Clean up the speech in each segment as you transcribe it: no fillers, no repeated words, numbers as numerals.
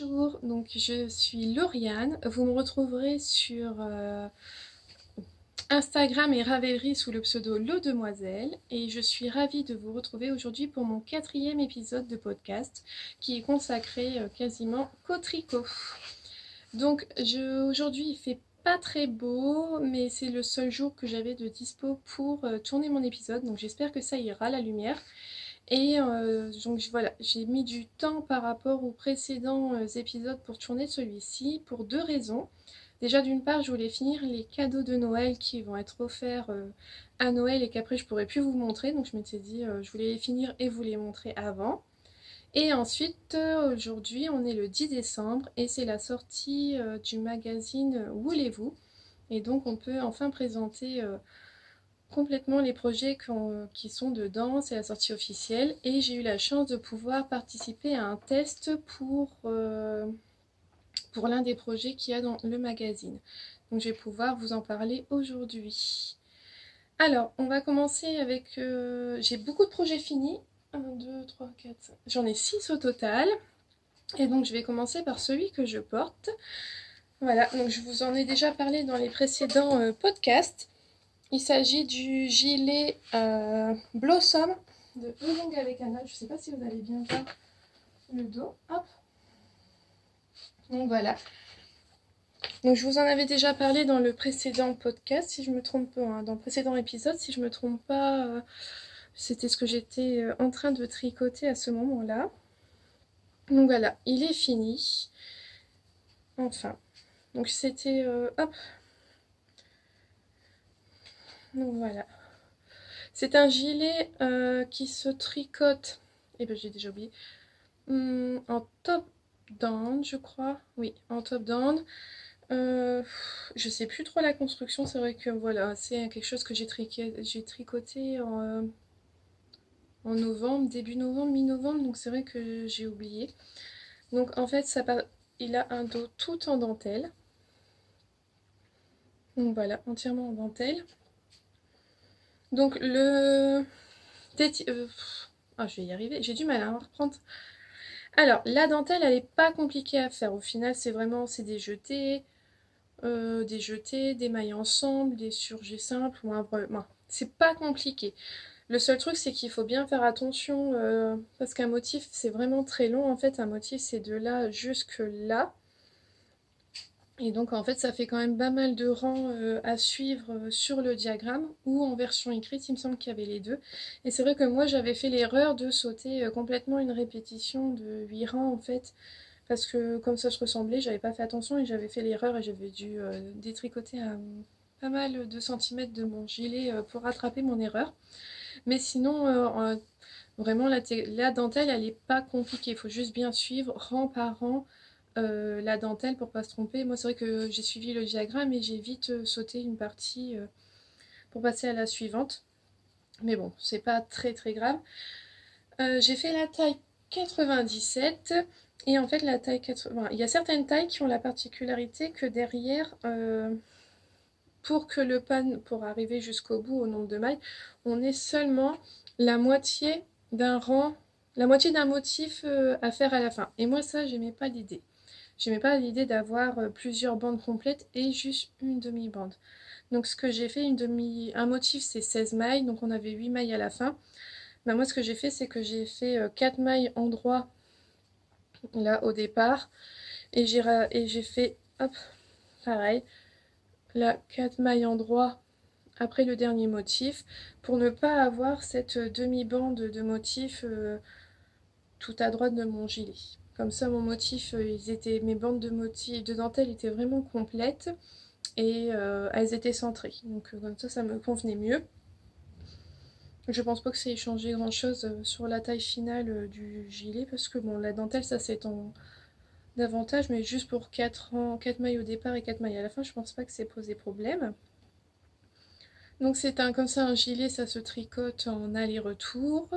Bonjour, donc je suis Lauriane. Vous me retrouverez sur Instagram et Ravelry sous le pseudo Lo Demoiselle et je suis ravie de vous retrouver aujourd'hui pour mon 4e épisode de podcast qui est consacré quasiment qu'au tricot. Donc aujourd'hui il fait pas très beau mais c'est le seul jour que j'avais de dispo pour tourner mon épisode, donc j'espère que ça ira la lumière. Et donc voilà, j'ai mis du temps par rapport aux précédents épisodes pour tourner celui-ci pour 2 raisons. Déjà d'une part, je voulais finir les cadeaux de Noël qui vont être offerts à Noël et qu'après je pourrais plus vous montrer. Donc je m'étais dit, je voulais les finir et vous les montrer avant. Et ensuite, aujourd'hui, on est le 10 décembre et c'est la sortie du magazine Voulez-vous. Et donc on peut enfin présenter complètement les projets qui sont dedans, c'est la sortie officielle et j'ai eu la chance de pouvoir participer à un test pour l'un des projets qu'il y a dans le magazine. Donc je vais pouvoir vous en parler aujourd'hui. Alors, on va commencer avec... j'ai beaucoup de projets finis. 1, 2, 3, 4, 5. J'en ai 6 au total. Et donc je vais commencer par celui que je porte. Voilà, donc je vous en ai déjà parlé dans les précédents podcasts. Il s'agit du gilet Blossom de Oolong avec Anna. Je ne sais pas si vous allez bien voir le dos. Hop. Donc voilà. Donc je vous en avais déjà parlé dans le précédent podcast, si je me trompe pas, hein, dans le précédent épisode, si je me trompe pas, c'était ce que j'étais en train de tricoter à ce moment-là. Donc voilà, il est fini. Enfin. Donc c'était... hop. Donc voilà. C'est un gilet qui se tricote, et ben j'ai déjà oublié, en top down je crois, oui en top down. Je sais plus trop la construction, c'est vrai que voilà, c'est quelque chose que j'ai tricoté en novembre, début novembre, mi-novembre, donc c'est vrai que j'ai oublié. Donc en fait il a un dos tout en dentelle, donc voilà, entièrement en dentelle. Donc je vais y arriver, j'ai du mal à reprendre. Alors, la dentelle, elle n'est pas compliquée à faire. Au final, c'est des jetés, des mailles ensemble, des surjets simples ou un brevet. Bon, c'est pas compliqué. Le seul truc, c'est qu'il faut bien faire attention parce qu'un motif, c'est vraiment très long. En fait, un motif, c'est de là jusque là. Et donc, en fait, ça fait quand même pas mal de rangs à suivre sur le diagramme ou en version écrite. Il me semble qu'il y avait les deux. Et c'est vrai que moi, j'avais fait l'erreur de sauter complètement une répétition de 8 rangs, en fait. Parce que comme ça se ressemblait, j'avais pas fait attention et j'avais fait l'erreur et j'avais dû détricoter pas mal de centimètres de mon gilet pour rattraper mon erreur. Mais sinon, vraiment, la dentelle, elle est pas compliquée. Il faut juste bien suivre rang par rang la dentelle pour pas se tromper. Moi, c'est vrai que j'ai suivi le diagramme et j'ai vite sauté une partie pour passer à la suivante. Mais bon, c'est pas très très grave. J'ai fait la taille 97 et en fait la taille 80, il y a certaines tailles qui ont la particularité que derrière, pour arriver jusqu'au bout au nombre de mailles, on ait seulement la moitié d'un rang, la moitié d'un motif à faire à la fin. Et moi ça, j'aimais pas l'idée. J'aimais pas l'idée d'avoir plusieurs bandes complètes et juste une demi-bande. Donc ce que j'ai fait, un motif c'est 16 mailles, donc on avait 8 mailles à la fin. Ben moi ce que j'ai fait, c'est que j'ai fait 4 mailles en droit là au départ et j'ai fait hop pareil là 4 mailles en droit après le dernier motif pour ne pas avoir cette demi-bande de motif tout à droite de mon gilet. Comme ça mon motif, mes bandes de motifs de dentelle étaient vraiment complètes et elles étaient centrées, donc comme ça me convenait mieux. Je pense pas que ça ait changé grand chose sur la taille finale du gilet parce que bon, la dentelle ça s'étend davantage, mais juste pour 4 mailles au départ et 4 mailles à la fin, je pense pas que c'est posé problème. Donc c'est comme ça un gilet, ça se tricote en aller-retour.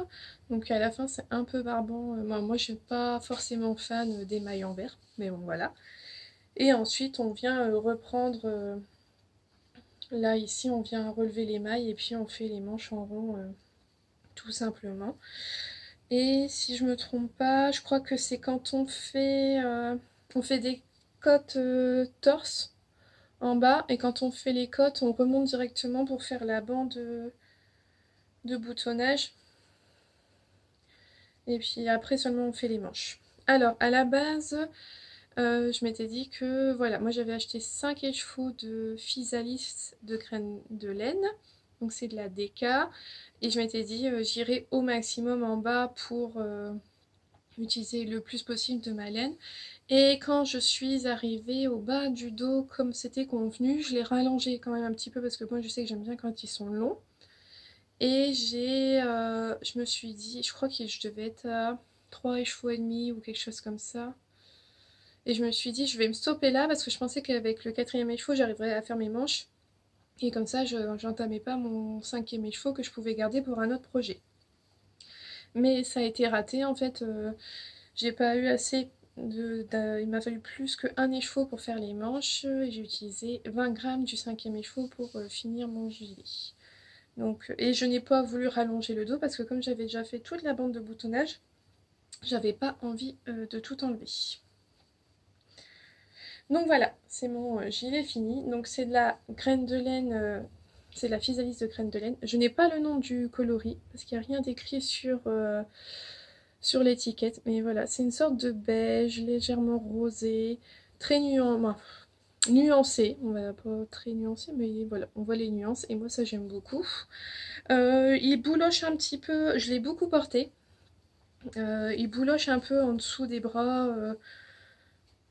Donc à la fin c'est un peu barbant. Moi je suis pas forcément fan des mailles en vert, mais bon voilà. Et ensuite on vient reprendre, là ici on vient relever les mailles et puis on fait les manches en rond tout simplement. Et si je me trompe pas, je crois que c'est quand on fait on fait des côtes torse en bas et quand on fait les côtes on remonte directement pour faire la bande de boutonnage et puis après seulement on fait les manches. Alors à la base je m'étais dit que voilà, moi j'avais acheté 5 échevaux de physalis de graines de laine, donc c'est de la DK, et je m'étais dit j'irai au maximum en bas pour utiliser le plus possible de ma laine. Et quand je suis arrivée au bas du dos comme c'était convenu, je l'ai rallongé quand même un petit peu parce que moi je sais que j'aime bien quand ils sont longs. Et je me suis dit, je crois que je devais être à 3 échevaux et demi ou quelque chose comme ça. Et je me suis dit, je vais me stopper là parce que je pensais qu'avec le 4e écheveau, j'arriverais à faire mes manches. Et comme ça, je n'entamais pas mon 5e écheveau que je pouvais garder pour un autre projet. Mais ça a été raté en fait. J'ai pas eu assez il m'a fallu plus qu'un écheveau pour faire les manches. Et j'ai utilisé 20 grammes du 5e écheveau pour finir mon gilet. Donc, et je n'ai pas voulu rallonger le dos parce que comme j'avais déjà fait toute la bande de boutonnage, j'avais pas envie de tout enlever. Donc voilà, c'est mon gilet fini. Donc c'est de la graine de laine, c'est de la physalis de graine de laine. Je n'ai pas le nom du coloris parce qu'il n'y a rien d'écrit sur l'étiquette. Mais voilà, c'est une sorte de beige légèrement rosé, très nuancé. On va pas très nuancé, mais voilà, on voit les nuances et moi ça j'aime beaucoup. Il bouloche un petit peu, je l'ai beaucoup porté. Il bouloche un peu en dessous des bras.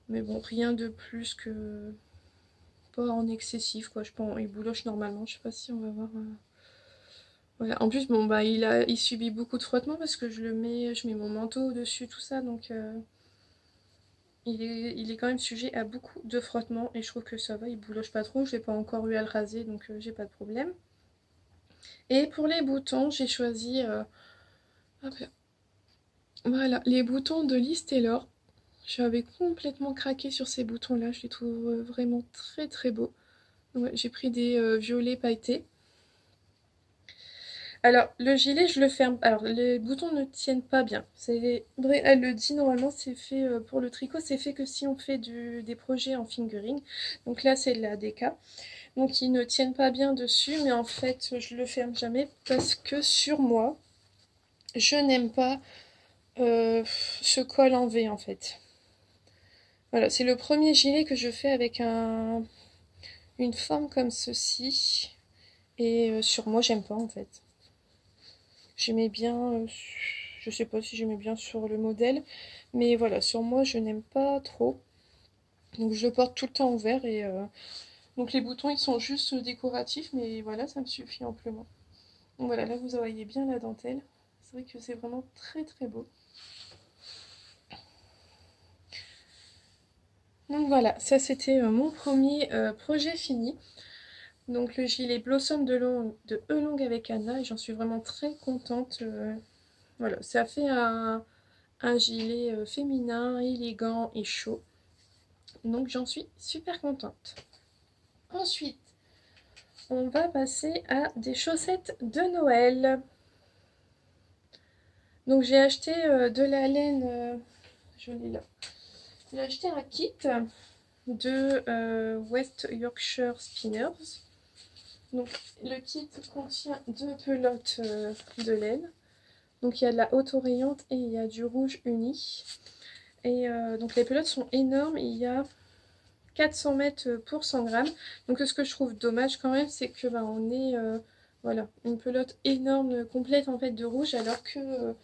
Mais bon, rien de plus que... Pas en excessif, quoi. Je pense il bouloche normalement. Je sais pas si on va voir... Voilà. En plus, bon, bah, il subit beaucoup de frottement parce que je mets mon manteau au-dessus, tout ça. Donc, il est quand même sujet à beaucoup de frottement. Et je trouve que ça va, il bouloche pas trop. Je l'ai pas encore eu à le raser, donc j'ai pas de problème. Et pour les boutons, j'ai choisi... hop là. Voilà, les boutons de Liz Taylor. J'avais complètement craqué sur ces boutons-là. Je les trouve vraiment très très beaux. Ouais, j'ai pris des violets pailletés. Alors, le gilet, je le ferme. Alors, les boutons ne tiennent pas bien. Elle le dit, normalement, c'est fait pour le tricot, c'est fait que si on fait des projets en fingering. Donc là, c'est de la DK. Donc, ils ne tiennent pas bien dessus, mais en fait, je le ferme jamais parce que sur moi, je n'aime pas ce col en V, en fait. Voilà, c'est le premier gilet que je fais avec une forme comme ceci. Et sur moi, j'aime pas, en fait. J'aimais bien, je sais pas si j'aimais bien sur le modèle, mais voilà, sur moi je n'aime pas trop. Donc je le porte tout le temps ouvert et donc les boutons ils sont juste décoratifs, mais voilà, ça me suffit amplement. Donc voilà, là vous voyez bien la dentelle. C'est vrai que c'est vraiment très très beau. Donc voilà, ça c'était mon premier projet fini. Donc le gilet Blossom de Elong avec Anna et j'en suis vraiment très contente. Voilà, ça fait un gilet féminin, élégant et chaud. Donc j'en suis super contente. Ensuite, on va passer à des chaussettes de Noël. Donc j'ai acheté de la laine, je l'ai là. J'ai acheté un kit de West Yorkshire Spinners. Donc le kit contient 2 pelotes de laine. Donc il y a de la haute orayante et il y a du rouge uni. Et donc les pelotes sont énormes, il y a 400 mètres pour 100 grammes. Donc ce que je trouve dommage quand même, c'est que on est voilà, une pelote énorme, complète en fait de rouge, alors que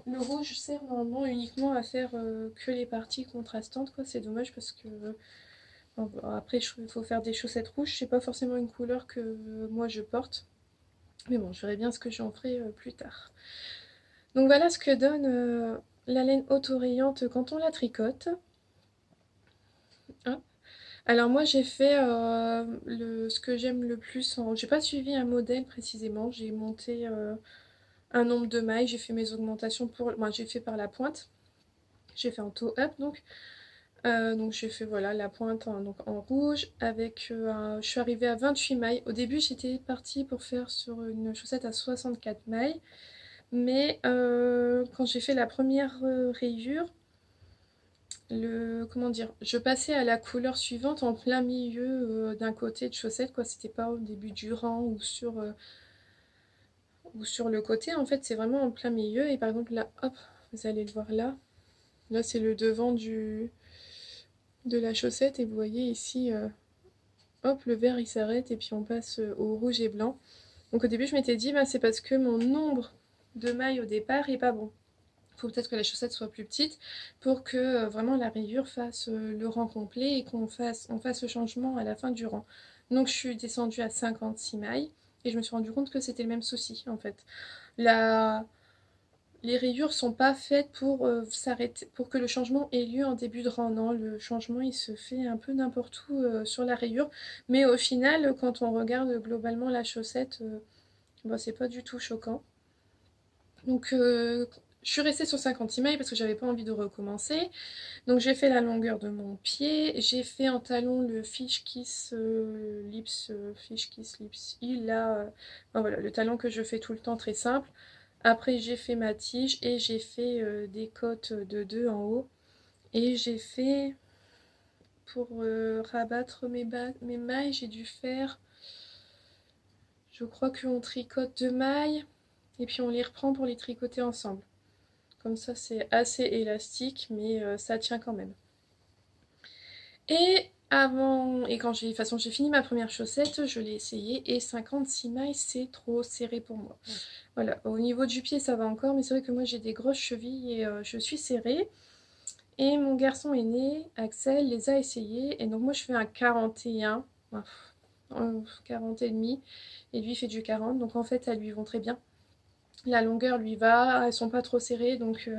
le rouge sert normalement uniquement à faire que les parties contrastantes, quoi. C'est dommage parce que bon, après il faut faire des chaussettes rouges, c'est pas forcément une couleur que moi je porte. Mais bon, je verrai bien ce que j'en ferai plus tard. Donc voilà ce que donne la laine haute orayante quand on la tricote. Hein. Alors moi j'ai fait ce que j'aime le plus. J'ai pas suivi un modèle précisément. J'ai monté un nombre de mailles. J'ai fait mes augmentations pour... Moi j'ai fait par la pointe. J'ai fait en toe up donc. Donc j'ai fait voilà la pointe donc en rouge avec je suis arrivée à 28 mailles. Au début j'étais partie pour faire sur une chaussette à 64 mailles. Mais quand j'ai fait la première rayure, comment dire, je passais à la couleur suivante en plein milieu d'un côté de chaussette, quoi. C'était pas au début du rang ou sur le côté, en fait, c'est vraiment en plein milieu. Et par exemple, là, hop, vous allez le voir là. Là, c'est le devant de la chaussette. Et vous voyez ici, hop, le vert, il s'arrête. Et puis, on passe au rouge et blanc. Donc, au début, je m'étais dit, bah, c'est parce que mon nombre de mailles au départ est pas bon. Il faut peut-être que la chaussette soit plus petite pour que vraiment la rayure fasse le rang complet et on fasse le changement à la fin du rang. Donc je suis descendue à 56 mailles et je me suis rendu compte que c'était le même souci en fait. Les rayures sont pas faites pour s'arrêter, pour que le changement ait lieu en début de rang. Non, le changement il se fait un peu n'importe où sur la rayure. Mais au final, quand on regarde globalement la chaussette, bah, c'est pas du tout choquant. Donc je suis restée sur 56 mailles parce que j'avais pas envie de recommencer. Donc j'ai fait la longueur de mon pied. J'ai fait en talon le Fish Kiss Lips, Fish Kiss Lips Heel. Là, enfin, voilà, le talon que je fais tout le temps, très simple. Après j'ai fait ma tige et j'ai fait des côtes de 2 en haut. Et j'ai fait, pour rabattre mes mailles, j'ai dû faire, je crois qu'on tricote 2 mailles. Et puis on les reprend pour les tricoter ensemble. Comme ça, c'est assez élastique, mais ça tient quand même. Et quand de toute façon, j'ai fini ma première chaussette, je l'ai essayée, et 56 mailles, c'est trop serré pour moi. Voilà, au niveau du pied, ça va encore, mais c'est vrai que moi, j'ai des grosses chevilles et je suis serrée. Et mon garçon aîné, Axel, les a essayés, et donc moi, je fais un 41, 40 et demi, et lui, il fait du 40, donc en fait, elles lui vont très bien. La longueur lui va, elles sont pas trop serrées, donc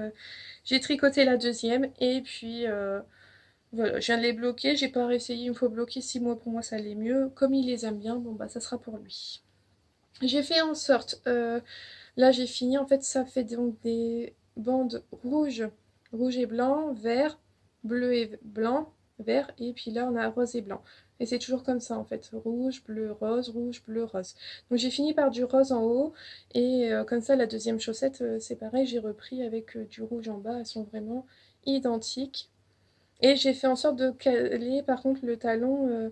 j'ai tricoté la deuxième et puis voilà, je viens de les bloquer, j'ai pas réessayé, il me faut bloquer 6 mois, pour moi ça allait mieux. Comme il les aime bien, bon bah ça sera pour lui. J'ai fait en sorte, là j'ai fini, en fait ça fait donc des bandes rouges, rouge et blanc, vert, bleu et blanc, vert, et puis là on a rose et blanc. Et c'est toujours comme ça en fait, rouge, bleu, rose, rose. Donc j'ai fini par du rose en haut, et comme ça la deuxième chaussette c'est pareil, j'ai repris avec du rouge en bas, elles sont vraiment identiques. Et j'ai fait en sorte de caler par contre le talon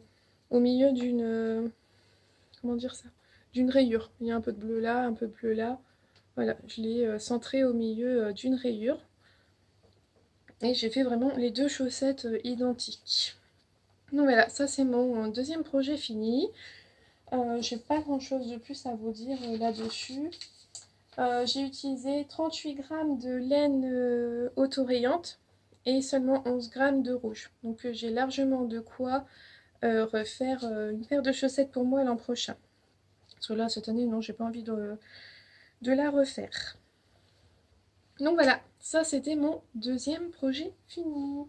au milieu d'une... comment dire ça? D'une rayure. Il y a un peu de bleu là, un peu de bleu là. Voilà, je l'ai centré au milieu d'une rayure. Et j'ai fait vraiment les deux chaussettes identiques. Donc voilà, ça c'est mon deuxième projet fini. J'ai pas grand chose de plus à vous dire là-dessus. J'ai utilisé 38 grammes de laine autorayante et seulement 11 grammes de rouge. Donc j'ai largement de quoi refaire une paire de chaussettes pour moi l'an prochain. Parce que là, cette année, non, j'ai pas envie de la refaire. Donc voilà, ça c'était mon deuxième projet fini.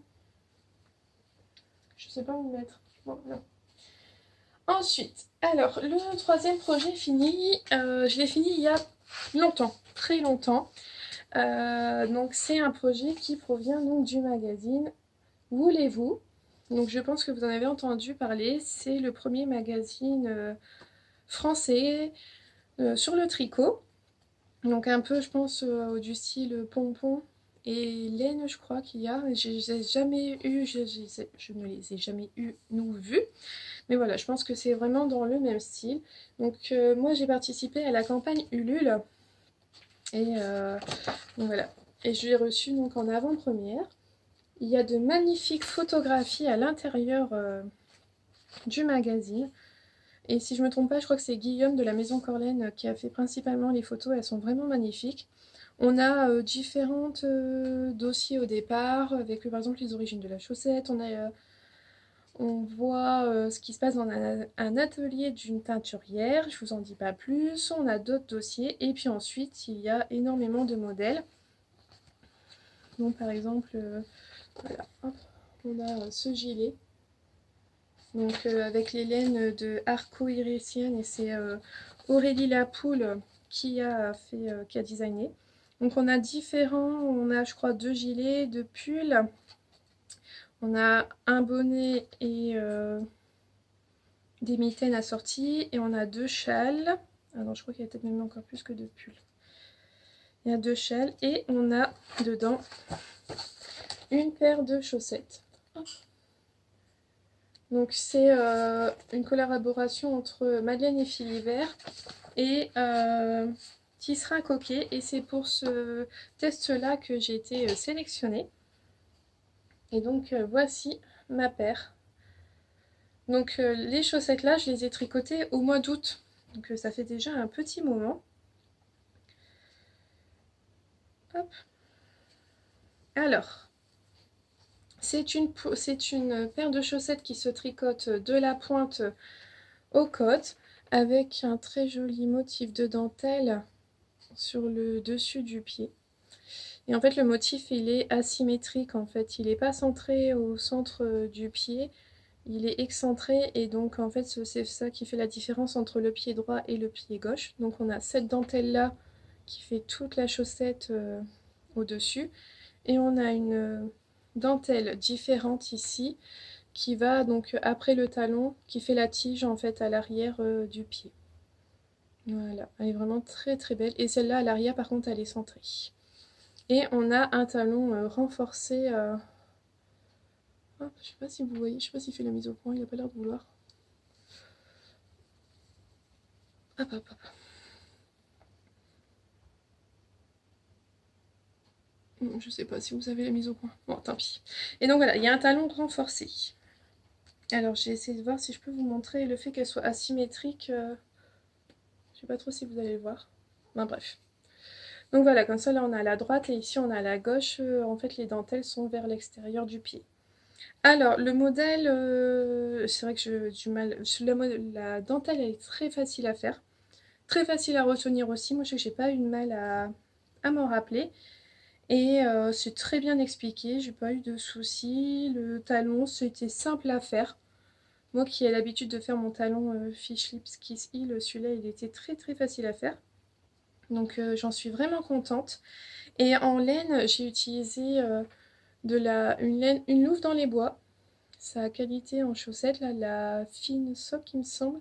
Je sais pas où le mettre. Bon, non. Ensuite, alors, le troisième projet fini, je l'ai fini il y a longtemps, très longtemps. Donc c'est un projet qui provient donc du magazine Voulez-vous. Donc je pense que vous en avez entendu parler, c'est le premier magazine français sur le tricot. Donc un peu je pense du style pompon et laine je crois qu'il y a. Je ne les ai jamais eu nous vus. Mais voilà, je pense que c'est vraiment dans le même style. Donc moi j'ai participé à la campagne Ulule. Et donc voilà. Et je l'ai reçu donc en avant-première. Il y a de magnifiques photographies à l'intérieur du magazine. Et si je me trompe pas, je crois que c'est Guillaume de la Maison Corlaine qui a fait principalement les photos. Elles sont vraiment magnifiques. On a différents dossiers au départ, avec par exemple les origines de la chaussette. On voit ce qui se passe dans un atelier d'une teinturière. Je vous en dis pas plus. On a d'autres dossiers. Et puis ensuite, il y a énormément de modèles. Donc par exemple, voilà, hop, on a ce gilet. Donc avec les laines de Arco Iricienne et c'est Aurélie Lapoule qui a designé. Donc on a on a je crois 2 gilets, 2 pulls, on a un bonnet et des mitaines assorties et on a 2 châles. Ah non, je crois qu'il y a peut-être même encore plus que 2 pulls. Il y a 2 châles et on a dedans une paire de chaussettes. Hop. Donc c'est une collaboration entre Madeleine et Philibert et Tisserand Coquet. Et c'est pour ce test-là que j'ai été sélectionnée. Et donc voici ma paire. Donc les chaussettes là, je les ai tricotées au mois d'août. Donc ça fait déjà un petit moment. Hop. Alors, c'est une paire de chaussettes qui se tricote de la pointe au côte avec un très joli motif de dentelle sur le dessus du pied. Et en fait le motif il est asymétrique en fait, il n'est pas centré au centre du pied, il est excentré et donc en fait c'est ça qui fait la différence entre le pied droit et le pied gauche. Donc on a cette dentelle là qui fait toute la chaussette au-dessus et on a une dentelle différente ici qui va donc après le talon, qui fait la tige en fait à l'arrière du pied. Voilà, elle est vraiment très très belle. Et celle-là à l'arrière par contre elle est centrée. Et on a un talon renforcé. Hop, je sais pas si vous voyez, je sais pas s'il fait la mise au point, il a pas l'air de vouloir. Hop hop hop. Je sais pas si vous avez la mise au point. Bon, tant pis. Et donc voilà, il y a un talon renforcé. Alors j'ai essayé de voir si je peux vous montrer le fait qu'elle soit asymétrique. Je sais pas trop si vous allez le voir. Ben, bref. Donc voilà, comme ça là on a la droite et ici on a la gauche. En fait les dentelles sont vers l'extérieur du pied. Alors le modèle, c'est vrai que j'ai du mal. La dentelle elle est très facile à faire. Très facile à retenir aussi. Moi je sais que j'ai pas eu de mal à m'en rappeler. Et c'est très bien expliqué, j'ai pas eu de soucis. Le talon, c'était simple à faire. Moi qui ai l'habitude de faire mon talon Fish Lips Kiss Heel, celui-là il était très très facile à faire. Donc j'en suis vraiment contente. Et en laine, j'ai utilisé une louve dans les bois. Sa qualité en chaussette, là, la fine sock il me semble.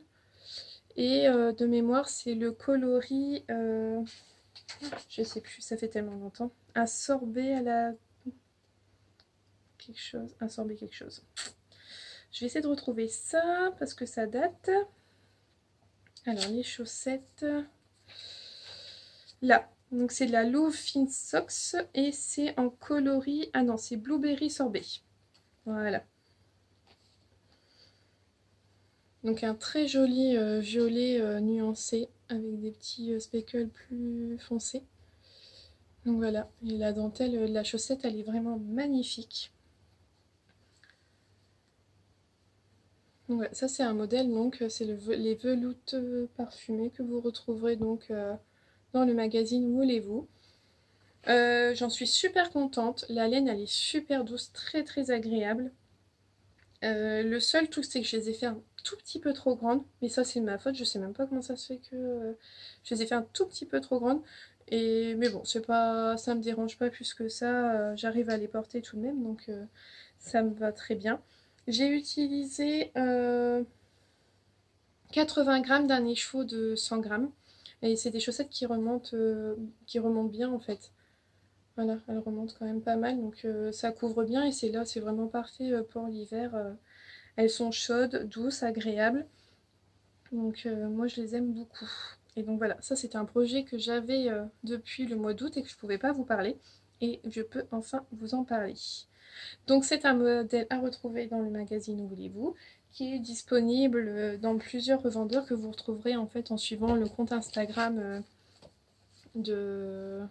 Et de mémoire, c'est le coloris, je sais plus, ça fait tellement longtemps. Un sorbet à la... quelque chose, un sorbet quelque chose. Je vais essayer de retrouver ça parce que ça date. Alors les chaussettes... Là, donc c'est de la Louve Fine Socks et c'est en coloris... Ah non, c'est Blueberry Sorbet. Voilà. Donc un très joli violet nuancé avec des petits speckles plus foncés. Donc voilà, et la dentelle de la chaussette elle est vraiment magnifique. Donc voilà, ça c'est un modèle, donc c'est les veloutes parfumées que vous retrouverez donc dans le magazine Voulez-vous. J'en suis super contente, la laine elle est super douce, très très agréable. Le seul truc c'est que je les ai fait un tout petit peu trop grandes, mais ça c'est de ma faute, je sais même pas comment ça se fait que je les ai fait un tout petit peu trop grandes. Mais bon, c'est pas, ça me dérange pas plus que ça, j'arrive à les porter tout de même, donc ça me va très bien. J'ai utilisé 80 grammes d'un écheveau de 100 grammes. Et c'est des chaussettes qui remontent bien en fait. Voilà, elles remontent quand même pas mal, donc ça couvre bien et c'est là, c'est vraiment parfait pour l'hiver. Elles sont chaudes, douces, agréables. Donc moi je les aime beaucoup. Et donc voilà, ça c'était un projet que j'avais depuis le mois d'août et que je ne pouvais pas vous parler. Et je peux enfin vous en parler. Donc c'est un modèle à retrouver dans le magazine Où voulez-vous, qui est disponible dans plusieurs revendeurs que vous retrouverez en fait en suivant le compte Instagram le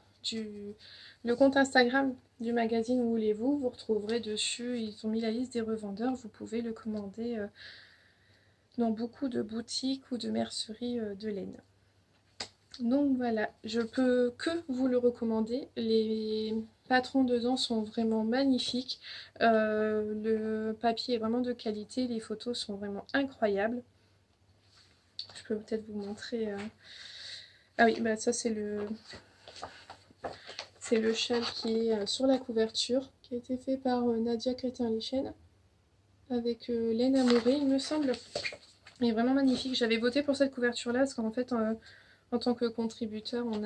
compte Instagram du magazine Où voulez-vous. Vous retrouverez dessus, ils ont mis la liste des revendeurs, vous pouvez le commander dans beaucoup de boutiques ou de merceries de laine. Donc voilà, je peux que vous le recommander. Les patrons dedans sont vraiment magnifiques. Le papier est vraiment de qualité. Les photos sont vraiment incroyables. Je peux peut-être vous montrer. Ah oui, bah ça c'est le châle qui est sur la couverture, qui a été fait par Nadia Crétin-Lichen avec laine amourée, il me semble. Il est vraiment magnifique. J'avais voté pour cette couverture-là parce qu'en fait, en tant que contributeur, on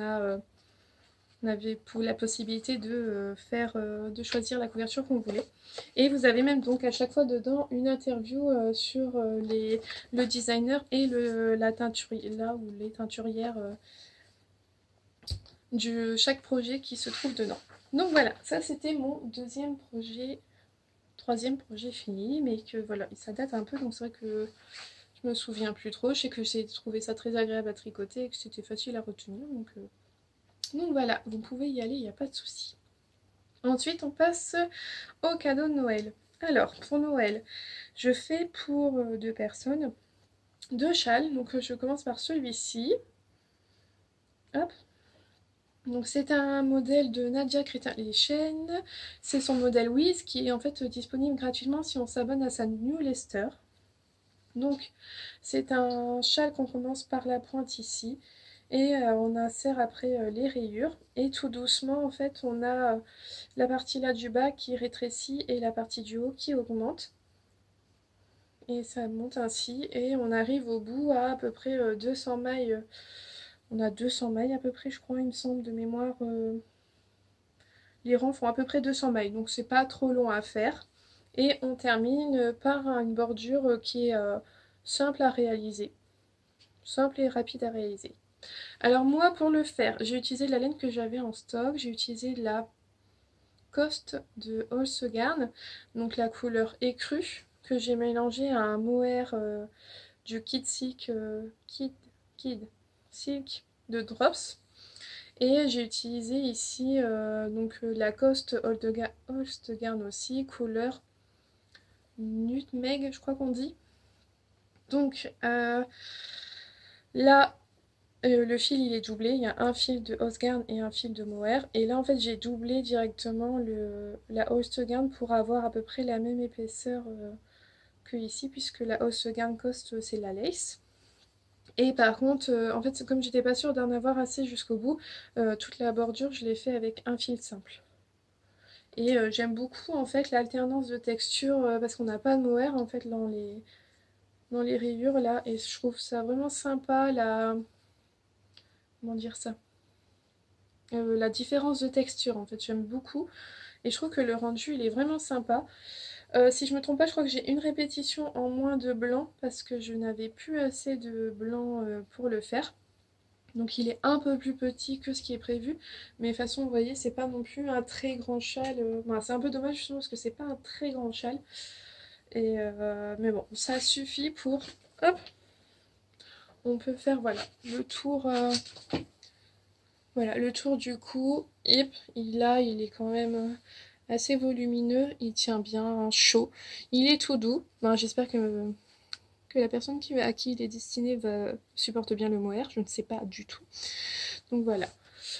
On avait pour la possibilité de de choisir la couverture qu'on voulait. Et vous avez même donc à chaque fois dedans une interview sur le designer et la teinturière, là où les teinturières de chaque projet qui se trouve dedans. Donc voilà, ça c'était mon deuxième projet, troisième projet fini, mais que voilà, ça date un peu, donc c'est vrai que je me souviens plus trop. Je sais que j'ai trouvé ça très agréable à tricoter et que c'était facile à retenir, donc voilà, vous pouvez y aller, il n'y a pas de souci. Ensuite, on passe au cadeau de Noël. Alors, pour Noël, je fais pour 2 personnes 2 châles. Donc, je commence par celui-ci. Hop. Donc, c'est un modèle de Nadia Crétin-Leschen. C'est son modèle Wiz qui est en fait disponible gratuitement si on s'abonne à sa newsletter. Donc, c'est un châle qu'on commence par la pointe ici. Et on insère après les rayures. Et tout doucement, en fait, on a la partie là du bas qui rétrécit et la partie du haut qui augmente. Et ça monte ainsi. Et on arrive au bout à peu près 200 mailles. On a 200 mailles à peu près, je crois, il me semble, de mémoire. Les rangs font à peu près 200 mailles, donc c'est pas trop long à faire. Et on termine par une bordure qui est simple à réaliser. Simple et rapide à réaliser. Alors moi, pour le faire, j'ai utilisé la laine que j'avais en stock. J'ai utilisé la Coste de Holzgarn, donc la couleur écrue, que j'ai mélangé à un mohair du Kid Silk, Kid Silk de Drops. Et j'ai utilisé ici donc la Coste Holzgarn aussi, couleur Nutmeg, je crois qu'on dit. Donc là, le fil il est doublé, il y a un fil de Holzgarn et un fil de mohair. Et là en fait j'ai doublé directement la Holzgarn pour avoir à peu près la même épaisseur que ici, puisque la Holzgarn Coste c'est la lace. Et par contre, en fait comme j'étais pas sûre d'en avoir assez jusqu'au bout, toute la bordure je l'ai fait avec un fil simple. Et j'aime beaucoup en fait l'alternance de texture parce qu'on n'a pas de mohair en fait dans les rayures là. Et je trouve ça vraiment sympa comment dire ça, la différence de texture en fait, j'aime beaucoup. Et je trouve que le rendu il est vraiment sympa. Si je me trompe pas, je crois que j'ai une répétition en moins de blanc parce que je n'avais plus assez de blanc pour le faire. Donc il est un peu plus petit que ce qui est prévu. Mais de toute façon, vous voyez, c'est pas non plus un très grand châle. Enfin, c'est un peu dommage justement parce que c'est pas un très grand châle. Et mais bon, ça suffit pour... Hop, on peut faire voilà le tour... Voilà, le tour du cou. Hip, il est quand même assez volumineux. Il tient bien chaud. Il est tout doux. Ben, j'espère que la personne à qui il est destiné supporte bien le mohair. Je ne sais pas du tout. Donc voilà.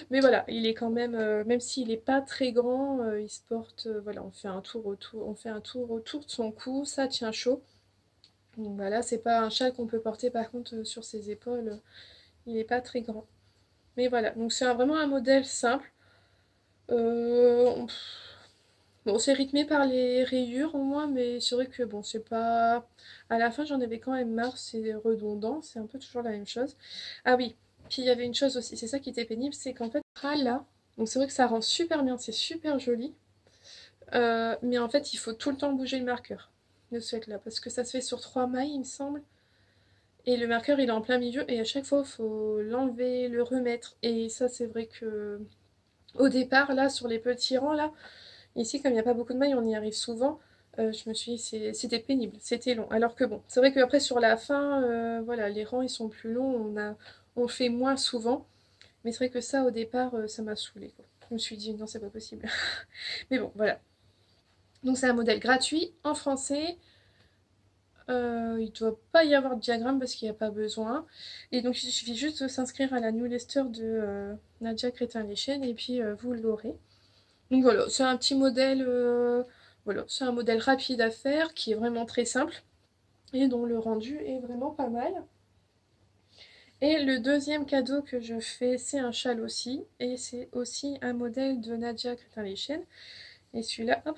Mais voilà, il est quand même, même s'il n'est pas très grand, il se porte, voilà, on fait un tour autour de son cou, ça tient chaud. Donc voilà, c'est pas un châle qu'on peut porter par contre sur ses épaules, il n'est pas très grand. Mais voilà, donc c'est vraiment un modèle simple. Bon, c'est rythmé par les rayures au moins, mais c'est vrai que bon, c'est pas... À la fin, j'en avais quand même marre, c'est redondant, c'est un peu toujours la même chose. Ah oui, puis il y avait une chose aussi, c'est ça qui était pénible, c'est qu'en fait, là, donc c'est vrai que ça rend super bien, c'est super joli, mais en fait, il faut tout le temps bouger le marqueur de ce fait là, parce que ça se fait sur 3 mailles, il me semble, et le marqueur, il est en plein milieu, et à chaque fois, il faut l'enlever, le remettre, et ça, c'est vrai que... Au départ, là, sur les petits rangs, là, ici, comme il n'y a pas beaucoup de mailles, on y arrive souvent. Je me suis dit, c'était pénible, c'était long. Alors que bon, c'est vrai qu'après, sur la fin, voilà, les rangs, ils sont plus longs, on fait moins souvent. Mais c'est vrai que ça, au départ, ça m'a saoulée, quoi. Je me suis dit, non, c'est pas possible. Mais bon, voilà. Donc, c'est un modèle gratuit, en français. Il ne doit pas y avoir de diagramme parce qu'il n'y a pas besoin. Et donc, il suffit juste de s'inscrire à la newsletter de Nadia Crétin-Leschen et puis vous l'aurez. Donc voilà, c'est un petit modèle, voilà, c'est un modèle rapide à faire qui est vraiment très simple et dont le rendu est vraiment pas mal. Et le deuxième cadeau que je fais, c'est un châle aussi, et c'est aussi un modèle de Nadia Crétin-Leschen. Et celui-là, hop,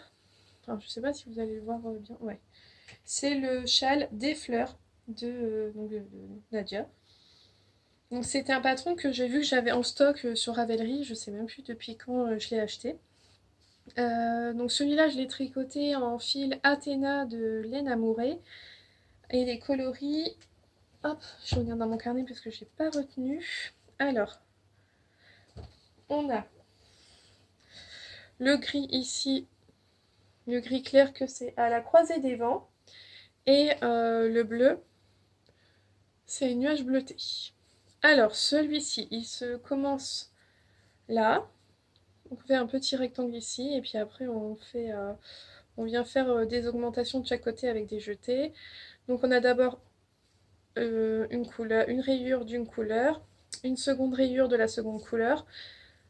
enfin, je sais pas si vous allez le voir bien, ouais. C'est le châle des fleurs de Nadia. Donc c'était un patron que j'ai vu que j'avais en stock sur Ravelry, je sais même plus depuis quand je l'ai acheté. Donc celui-là je l'ai tricoté en fil Athéna de laine amourée. Et les coloris, hop, je regarde dans mon carnet parce que j'ai pas retenu. Alors, on a le gris ici, le gris clair que c'est à la croisée des vents. Et le bleu, c'est nuage bleuté. Alors, celui-ci, il se commence là. On fait un petit rectangle ici. Et puis après, on vient faire des augmentations de chaque côté avec des jetés. Donc on a d'abord une rayure d'une couleur, une seconde rayure de la seconde couleur.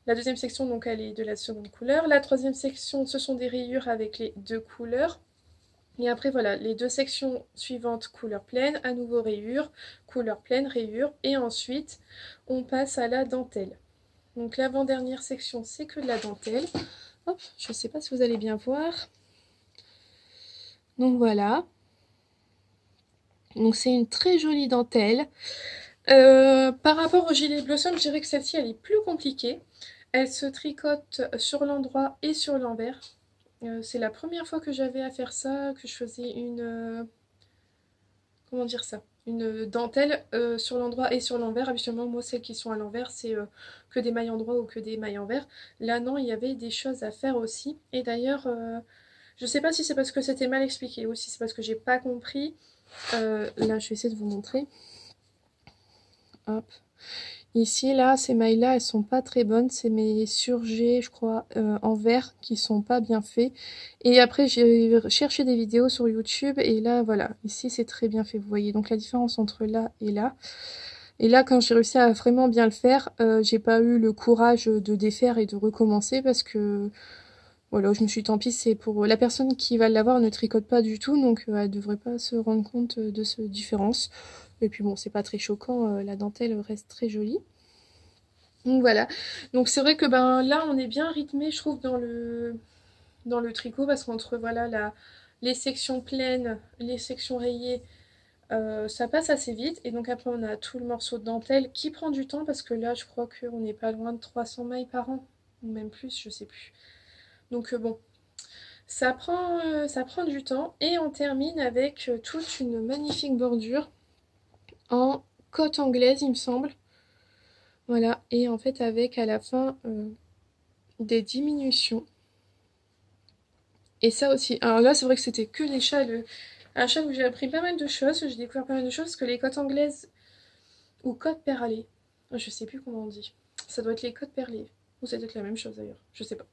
La deuxième section, donc, elle est de la seconde couleur. La troisième section, ce sont des rayures avec les deux couleurs. Et après, voilà, les deux sections suivantes, couleur pleine, à nouveau rayure, couleur pleine, rayure. Et ensuite, on passe à la dentelle. Donc l'avant-dernière section, c'est que de la dentelle. Hop, je ne sais pas si vous allez bien voir. Donc voilà. Donc c'est une très jolie dentelle. Par rapport au gilet blossom, je dirais que celle-ci, elle est plus compliquée. Elle se tricote sur l'endroit et sur l'envers. C'est la première fois que j'avais à faire ça, que je faisais comment dire ça? Une dentelle sur l'endroit et sur l'envers. Habituellement, moi, celles qui sont à l'envers, c'est que des mailles endroit ou que des mailles envers. Là, non, il y avait des choses à faire aussi. Et d'ailleurs, je sais pas si c'est parce que c'était mal expliqué ou si c'est parce que j'ai pas compris. Là, je vais essayer de vous montrer. Hop. Ici, là, ces mailles-là, elles sont pas très bonnes. C'est mes surjets, je crois, en vert qui sont pas bien faits. Et après, j'ai cherché des vidéos sur YouTube. Et là, voilà. Ici, c'est très bien fait. Vous voyez donc la différence entre là et là. Et là, quand j'ai réussi à vraiment bien le faire, j'ai pas eu le courage de défaire et de recommencer parce que, voilà, je me suis dit, tant pis, c'est pour la personne qui va l'avoir ne tricote pas du tout. Donc, elle devrait pas se rendre compte de cette différence. Et puis bon, c'est pas très choquant, la dentelle reste très jolie. Donc voilà. Donc c'est vrai que ben là on est bien rythmé, je trouve, dans le tricot, parce qu'entre voilà les sections pleines, les sections rayées, ça passe assez vite. Et donc après on a tout le morceau de dentelle qui prend du temps, parce que là je crois qu'on n'est pas loin de 300 mailles par an, ou même plus, je sais plus. Donc bon, ça prend du temps. Et on termine avec toute une magnifique bordure en cotte anglaise, il me semble. Voilà, et en fait avec à la fin des diminutions. Et ça aussi. Alors là, c'est vrai que c'était que des châles. Un châle où j'ai appris pas mal de choses, j'ai découvert pas mal de choses, parce que les cottes anglaises ou cottes perlées, je sais plus comment on dit. Ça doit être les cottes perlées. Ou ça doit être la même chose d'ailleurs, je sais pas.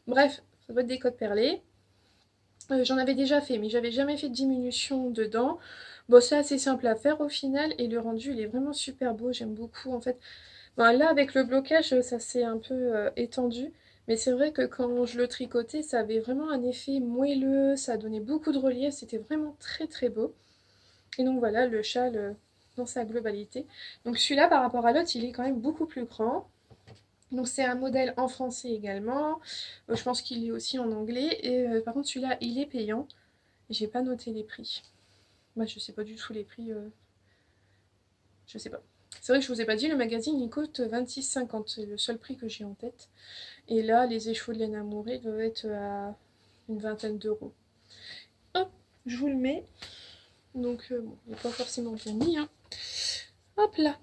Bref, ça doit être des cottes perlées. J'en avais déjà fait, mais j'avais jamais fait de diminution dedans. Bon, c'est assez simple à faire au final, et le rendu, il est vraiment super beau, j'aime beaucoup en fait. Bon, là, avec le blocage, ça s'est un peu étendu. Mais c'est vrai que quand je le tricotais, ça avait vraiment un effet moelleux, ça donnait beaucoup de relief, c'était vraiment très très beau. Et donc voilà, le châle dans sa globalité. Donc celui-là, par rapport à l'autre, il est quand même beaucoup plus grand. Donc c'est un modèle en français également. Je pense qu'il est aussi en anglais. Et par contre, celui-là, il est payant. J'ai pas noté les prix. Moi, je sais pas du tout les prix. Je sais pas. C'est vrai que je vous ai pas dit, le magazine il coûte 26,50, c'est le seul prix que j'ai en tête. Et là, les échos de laine amourée doivent être à une vingtaine d'euros. Hop, je vous le mets. Donc, bon, il n'est pas forcément bien mis, hein. Hop là.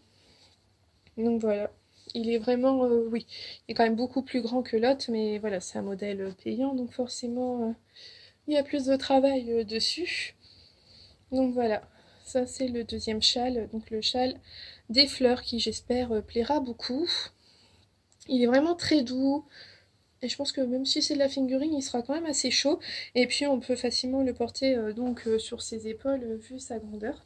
Donc voilà. Il est vraiment, oui, il est quand même beaucoup plus grand que l'autre, mais voilà, c'est un modèle payant, donc forcément, il y a plus de travail dessus. Donc voilà, ça c'est le deuxième châle, donc le châle des fleurs qui j'espère plaira beaucoup. Il est vraiment très doux. Et je pense que même si c'est de la fingering, il sera quand même assez chaud. Et puis on peut facilement le porter sur ses épaules vu sa grandeur.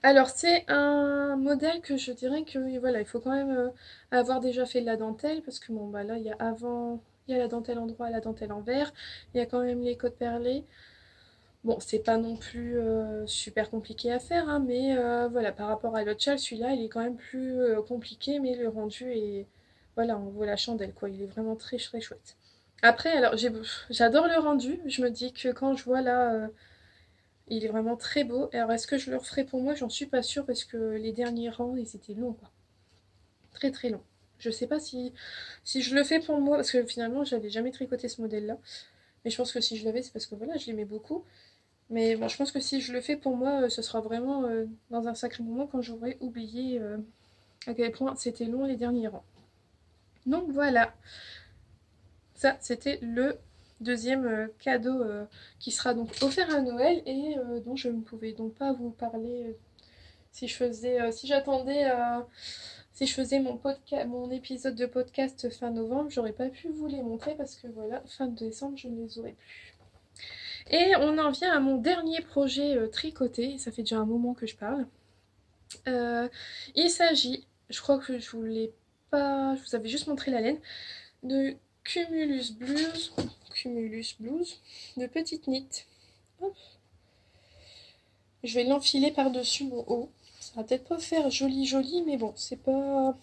Alors c'est un modèle que je dirais que voilà, il faut quand même avoir déjà fait de la dentelle. Parce que bon bah là il y a il y a la dentelle en droit, la dentelle en vert. Il y a quand même les côtes perlées. Bon, c'est pas non plus super compliqué à faire, hein, mais voilà, par rapport à l'autre châle, celui-là, il est quand même plus compliqué, mais le rendu est... Voilà, on voit la chandelle, quoi. Il est vraiment très, très chouette. Après, alors, j'adore le rendu. Je me dis que quand je vois là Il est vraiment très beau. Alors est-ce que je le referai pour moi? J'en suis pas sûre parce que les derniers rangs, ils étaient longs quoi. Très très longs. Je sais pas si je le fais pour moi, parce que finalement j'avais jamais tricoté ce modèle-là. Mais je pense que si je l'avais, c'est parce que voilà, je l'aimais beaucoup. Mais bon, je pense que si je le fais pour moi, ce sera vraiment dans un sacré moment quand j'aurai oublié à quel point c'était long les derniers rangs. Donc voilà, ça c'était le deuxième cadeau qui sera donc offert à Noël et dont je ne pouvais donc pas vous parler si je faisais, si je faisais mon épisode de podcast fin novembre, j'aurais pas pu vous les montrer parce que voilà, fin décembre, je ne les aurais plus. Et on en vient à mon dernier projet tricoté, ça fait déjà un moment que je parle. Il s'agit, je crois que je vous l'ai pas, je vous avais juste montré la laine, de Cumulus Blues, de petite knit. Hop. Je vais l'enfiler par-dessus mon haut. Ça va peut-être pas faire joli joli, mais bon, c'est pas...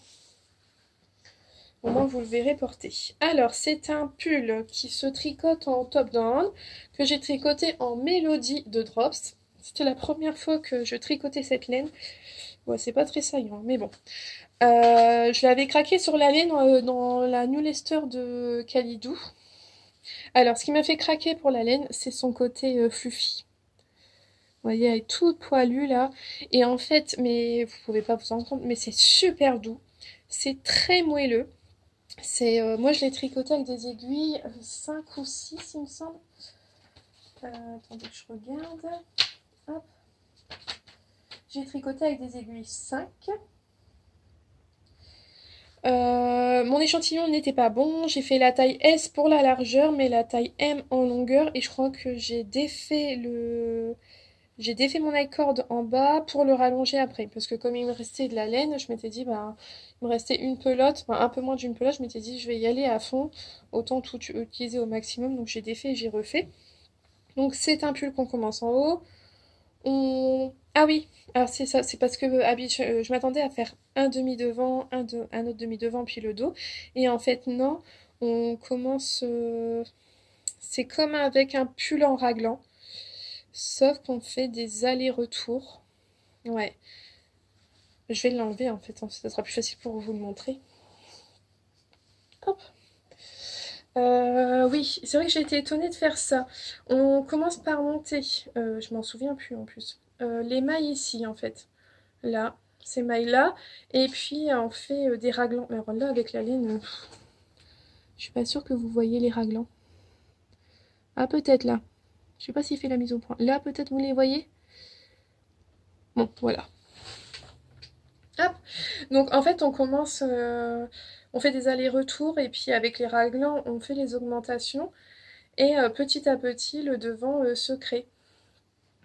Au moins vous le verrez porter. Alors, c'est un pull qui se tricote en top-down, que j'ai tricoté en mélodie de Drops. C'était la première fois que je tricotais cette laine. Bon, c'est pas très saillant, mais bon. Je l'avais craqué sur la laine dans la newsletter de Kalidou. Alors, ce qui m'a fait craquer pour la laine, c'est son côté fluffy. Vous voyez, elle est toute poilue là. Et en fait, mais vous pouvez pas vous en rendre compte, mais c'est super doux. C'est très moelleux. Moi, je l'ai tricoté avec des aiguilles 5 ou 6, il me semble. Attendez que je regarde. Hop. J'ai tricoté avec des aiguilles 5. Mon échantillon n'était pas bon. J'ai fait la taille S pour la largeur, mais la taille M en longueur. Et je crois que j'ai défait mon i-cord en bas pour le rallonger après. Parce que comme il me restait de la laine, je m'étais dit, bah, il me restait une pelote, un peu moins d'une pelote. Je m'étais dit, je vais y aller à fond. Autant tout utiliser au maximum. Donc j'ai défait et j'ai refait. Donc c'est un pull qu'on commence en haut. Ah oui, alors c'est ça, c'est parce que je m'attendais à faire un demi-devant, un autre demi-devant, puis le dos. Et en fait, non, on commence... c'est comme avec un pull en raglan, sauf qu'on fait des allers-retours. Ouais, je vais l'enlever en fait, ça sera plus facile pour vous le montrer. Hop. Oui, c'est vrai que j'ai été étonnée de faire ça. On commence par monter, je m'en souviens plus en plus, les mailles ici en fait. Là, ces mailles-là. Et puis, on fait des raglans. Alors là, avec la laine, je suis pas sûre que vous voyez les raglans. Ah, peut-être là. Je sais pas s'il fait la mise au point. Là, peut-être vous les voyez. Bon, voilà. Hop. Donc, en fait, on commence... on fait des allers-retours. Et puis, avec les raglans, on fait les augmentations. Et petit à petit, le devant se crée.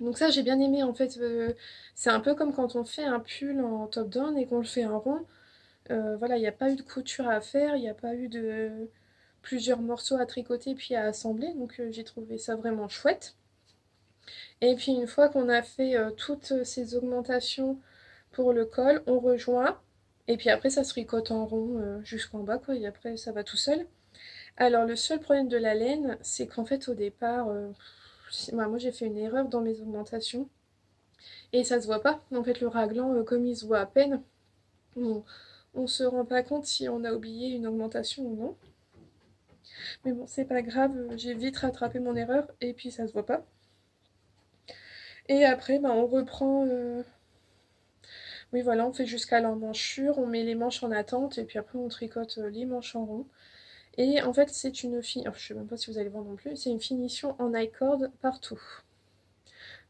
Donc ça, j'ai bien aimé. En fait, c'est un peu comme quand on fait un pull en top-down et qu'on le fait en rond. Voilà, il n'y a pas eu de couture à faire, il n'y a pas eu de plusieurs morceaux à tricoter puis à assembler, donc j'ai trouvé ça vraiment chouette. Et puis une fois qu'on a fait toutes ces augmentations pour le col, on rejoint, et puis après ça se tricote en rond jusqu'en bas, quoi, et après ça va tout seul. Alors le seul problème de la laine, c'est qu'en fait au départ, moi j'ai fait une erreur dans mes augmentations, et ça se voit pas. En fait le raglan, comme il se voit à peine, on se rend pas compte si on a oublié une augmentation ou non. Mais bon, c'est pas grave, j'ai vite rattrapé mon erreur et puis ça se voit pas. Et après, bah, on reprend... Oui, voilà, on fait jusqu'à l'emmanchure, on met les manches en attente et puis après on tricote les manches en rond. Et en fait, c'est une finition... Je sais même pas si vous allez voir non plus, c'est une finition en i-cord partout.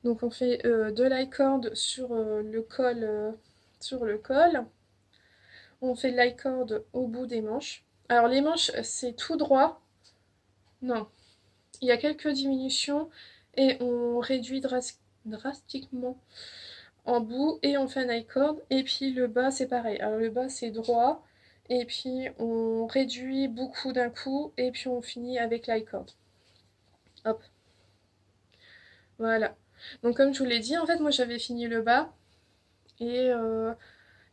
Donc on fait de l'i-cord sur le col, On fait de l'i-cord au bout des manches. Alors les manches, c'est tout droit. Non, il y a quelques diminutions et on réduit drastiquement en bout et on fait un i-cord. Et puis le bas, c'est pareil. Alors le bas, c'est droit. Et puis on réduit beaucoup d'un coup et puis on finit avec l'i-cord. Hop. Voilà. Donc comme je vous l'ai dit, en fait, moi j'avais fini le bas et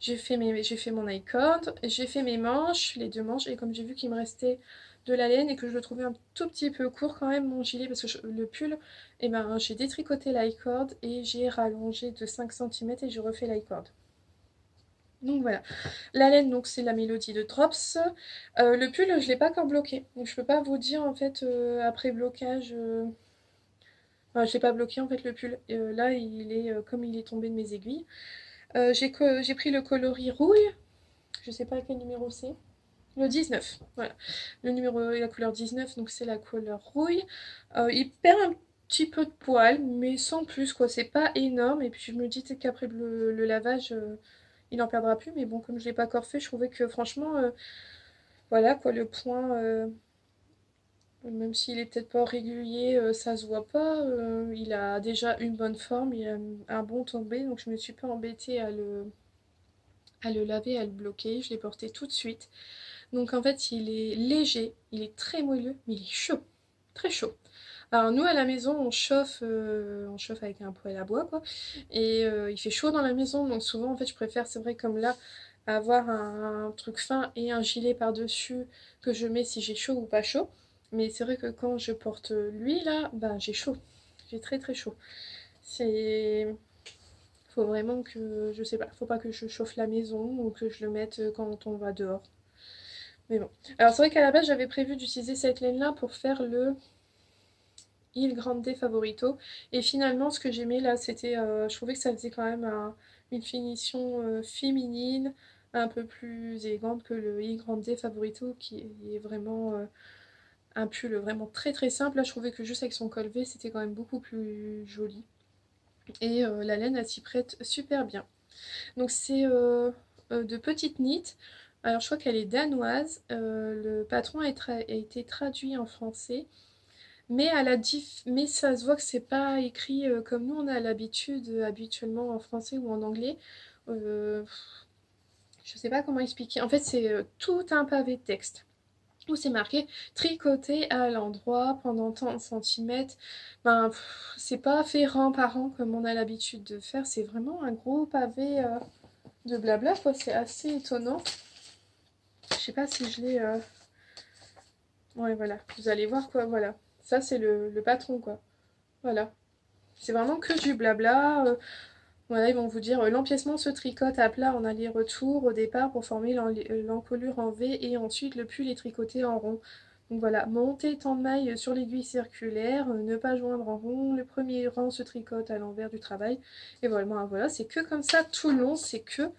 j'ai fait mon I-cord, j'ai fait mes manches, les deux manches, et comme j'ai vu qu'il me restait de la laine et que je le trouvais un tout petit peu court quand même mon gilet, parce que le pull, et ben j'ai détricoté l'i-cord et j'ai rallongé de 5 cm et j'ai refait l'i-cord. Donc voilà, la laine, donc c'est la mélodie de Drops. Le pull, je l'ai pas encore bloqué, donc je peux pas vous dire en fait après blocage. Enfin, je l'ai pas bloqué en fait le pull. Là, il est comme il est tombé de mes aiguilles. J'ai pris le coloris rouille, je sais pas quel numéro c'est. Le 19, voilà. Le numéro, la couleur 19, donc c'est la couleur rouille. Il perd un petit peu de poil, mais sans plus quoi, c'est pas énorme. Et puis je me dis qu'après le lavage, il en perdra plus. Mais bon, comme je l'ai pas encore fait, je trouvais que franchement, voilà quoi, le point, même s'il est peut-être pas régulier, ça se voit pas. Il a déjà une bonne forme, il a un bon tombé, donc je me suis pas embêtée à le laver, à le bloquer. Je l'ai porté tout de suite. Donc en fait, il est léger, il est très moelleux, mais il est chaud, très chaud. Alors nous à la maison, on chauffe avec un poêle à bois quoi, et il fait chaud dans la maison, donc souvent en fait je préfère, c'est vrai comme là, avoir un truc fin et un gilet par-dessus que je mets si j'ai chaud ou pas chaud. Mais c'est vrai que quand je porte lui là, ben j'ai chaud, j'ai très très chaud. C'est faut vraiment que, je sais pas, faut pas que je chauffe la maison ou que je le mette quand on va dehors. Mais bon. Alors c'est vrai qu'à la base j'avais prévu d'utiliser cette laine là pour faire le Il Grande Favorito. Et finalement ce que j'aimais là c'était, je trouvais que ça faisait quand même une finition féminine, un peu plus élégante que le Il Grande Favorito qui est vraiment un pull vraiment très très simple. Là je trouvais que juste avec son col V c'était quand même beaucoup plus joli. Et la laine elle s'y prête super bien. Donc c'est de petites knits. Alors je crois qu'elle est danoise. Le patron a été traduit en français. Mais, mais ça se voit que c'est pas écrit comme nous on a l'habitude habituellement en français ou en anglais. Euh, je sais pas comment expliquer. En fait c'est tout un pavé de texte où c'est marqué tricoter à l'endroit pendant tant de centimètres. Ben, c'est pas fait rang par rang comme on a l'habitude de faire. C'est vraiment un gros pavé de blabla quoi. C'est assez étonnant. Je sais pas si je l'ai... Ouais voilà, vous allez voir quoi, voilà. Ça c'est le patron quoi. Voilà. C'est vraiment que du blabla. Voilà, ils vont vous dire l'empiècement se tricote à plat en aller-retour au départ pour former l'encolure en V et ensuite le pull est tricoté en rond. Donc voilà, monter tant de mailles sur l'aiguille circulaire, ne pas joindre en rond, le premier rang se tricote à l'envers du travail. Et voilà, bon, voilà, c'est que comme ça tout le long, c'est que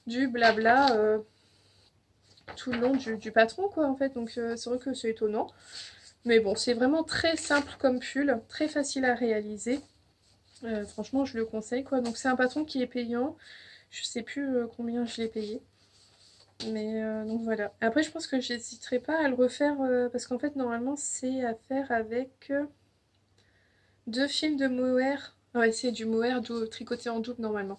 du blabla tout le long du patron quoi en fait. Donc c'est vrai que c'est étonnant. Mais bon, c'est vraiment très simple comme pull, très facile à réaliser. Franchement, je le conseille quoi. Donc c'est un patron qui est payant. Je sais plus combien je l'ai payé. Mais donc voilà. Après, je pense que j'hésiterai pas à le refaire parce qu'en fait, normalement, c'est à faire avec deux fils de mohair. Ouais, c'est du mohair tricoté en double normalement.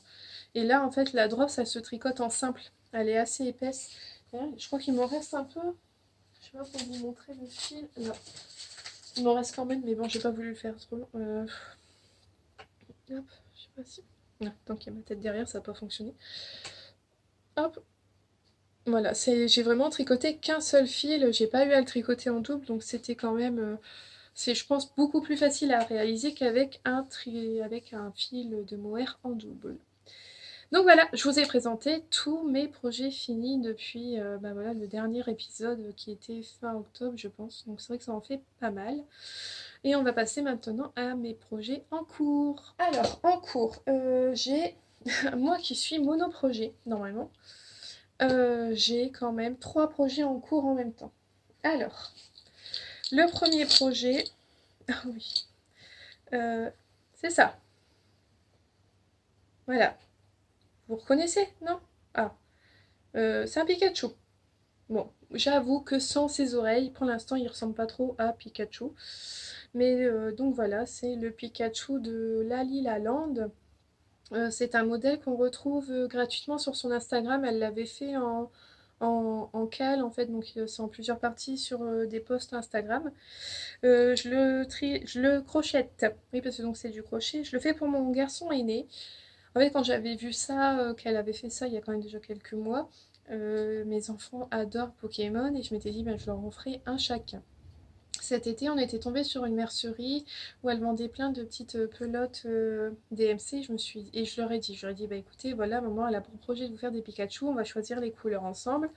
Et là, en fait, la drop, ça se tricote en simple. Elle est assez épaisse. Je crois qu'il m'en reste un peu. Je sais pas pour vous montrer le fil. Là. Il m'en reste quand même, mais bon, j'ai pas voulu le faire trop long. Hop, je sais pas si... Non, tant qu'il y a ma tête derrière, ça va pas fonctionner. Hop. Voilà, j'ai vraiment tricoté qu'un seul fil. J'ai pas eu à le tricoter en double, donc c'était quand même... c'est, je pense, beaucoup plus facile à réaliser qu'avec avec un fil de mohair en double. Donc voilà, je vous ai présenté tous mes projets finis depuis bah voilà, le dernier épisode qui était fin octobre, je pense. Donc c'est vrai que ça en fait pas mal. Et on va passer maintenant à mes projets en cours. Alors, en cours, j'ai... Moi qui suis monoprojet, normalement, j'ai quand même 3 projets en cours en même temps. Alors, le premier projet... Ah oui. C'est ça. Voilà. Vous reconnaissez, non? Ah. C'est un Pikachu. Bon, j'avoue que sans ses oreilles, pour l'instant, il ressemble pas trop à Pikachu. Mais donc voilà, c'est le Pikachu de Lali Land. C'est un modèle qu'on retrouve gratuitement sur son Instagram. Elle l'avait fait en cale en fait, donc c'est en plusieurs parties sur des posts Instagram. Je le crochette, oui parce que donc c'est du crochet. Je le fais pour mon garçon aîné. En fait, quand j'avais vu ça, qu'elle avait fait ça il y a quand même déjà quelques mois, mes enfants adorent Pokémon et je m'étais dit, ben, je leur en ferai un chacun. Cet été, on était tombé sur une mercerie où elle vendait plein de petites pelotes DMC. Je leur ai dit, bah écoutez, voilà, maman, elle a pour projet de vous faire des Pikachu, on va choisir les couleurs ensemble.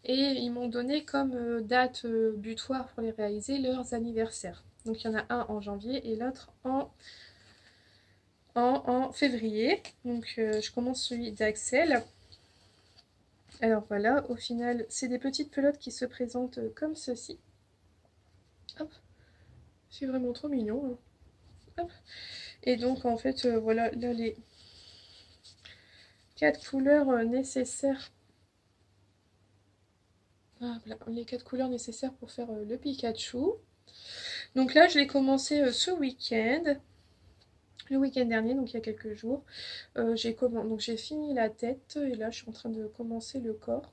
Et ils m'ont donné comme date butoir pour les réaliser leurs anniversaires. Donc il y en a un en janvier et l'autre en février. Donc je commence celui d'Axel. Alors voilà, au final, c'est des petites pelotes qui se présentent comme ceci. Hop, c'est vraiment trop mignon. Hein. Hop. Et donc en fait, voilà, là les 4 couleurs nécessaires. Ah, voilà, les 4 couleurs nécessaires pour faire le Pikachu. Donc là, je l'ai commencé ce week-end. Le week-end dernier, donc il y a quelques jours. J'ai fini la tête et là, je suis en train de commencer le corps.